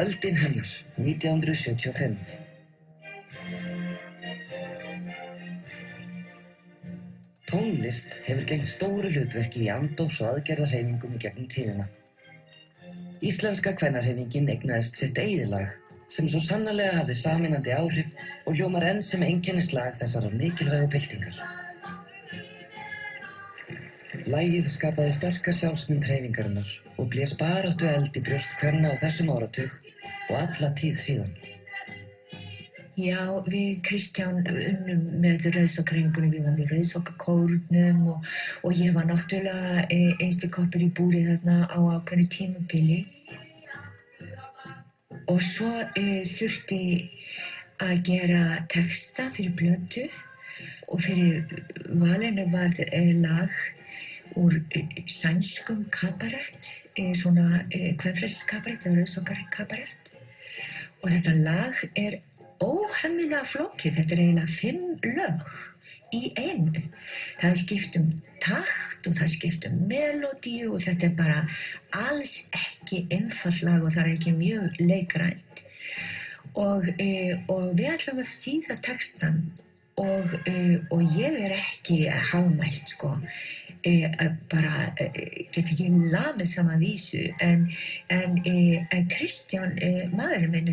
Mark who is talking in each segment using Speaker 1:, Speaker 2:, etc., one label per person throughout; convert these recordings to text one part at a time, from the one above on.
Speaker 1: Öldin hennar, 1975. Tónlist hefur gegnt stóru hlutverki í andófs- og aðgerðahreyfingum í gegnum tíðina. Íslenska kvennahreyfingin eignaðist sitt eigið lag sem svo sannarlega hafði sameinandi áhrif og hljómar enn sem einkennislag þessarar mikilvægu byltingar. Lagið skapaði sterka sjálfsmynd hreyfingarinnar og blés baráttu eld í brjóst kvenna á þessum áratug og alla tíð síðan.
Speaker 2: Já, við Kristján unnum með rauðsokkahreyfingunni, við vorum í rauðsokkakórnum og ég var náttúrulega einsti koppur í búri þarna á ákveðnu tímabili. Og svo þurfti að gera texta fyrir plötu og fyrir valinu var lag úr sænskum kabarett, svona kvenfrelsiskabarett eða rauðsokkarkabarett. Og þetta lag óhemmilega flókið, þetta eiginlega 5 lög í einu. Það skipt takt og það skipt melódíu og þetta bara alls ekki einfalt lag og það ekki mjög leikrænt. Og við ætlum að þýða textan og ég ekki hagmælt sko. Bara get ekki lamið sama vísu en Kristján, maðurinn minn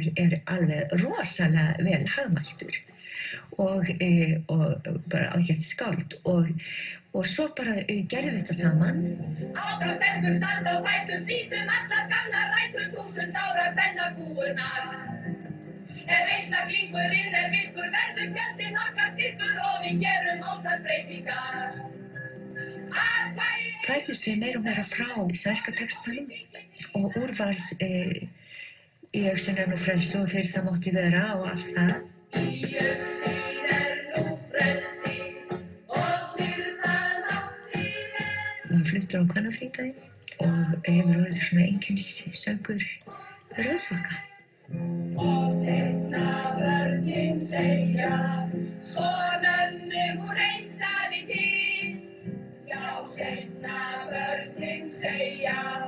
Speaker 2: alveg rosalega vel hagmæltur og bara ágætt skáld og svo bara gerðum við þetta saman.
Speaker 3: Áfram stelpur standa á fætur, slítum allar gamlar rætur 1000 ára kvennakúgunar. Ef einstaklingurinn virkur verður fjöldinn okkar styrkur og við gerum ótal breytingar.
Speaker 2: Færðust við meira og meira frá sænska textanum og úrvarð í augsinn nú frelsi og fyrir það mátti vera og allt það.
Speaker 3: Í augsinn nú frelsi og fyrir það mátti vera.
Speaker 2: Og hann fluttur á kvennafrídaginn og hefur orðið svona einkennissöngur rauðsokka.
Speaker 3: Og seinna börnin segja, svo nönnum úr heimsaði til. Já, seinna börnin segja,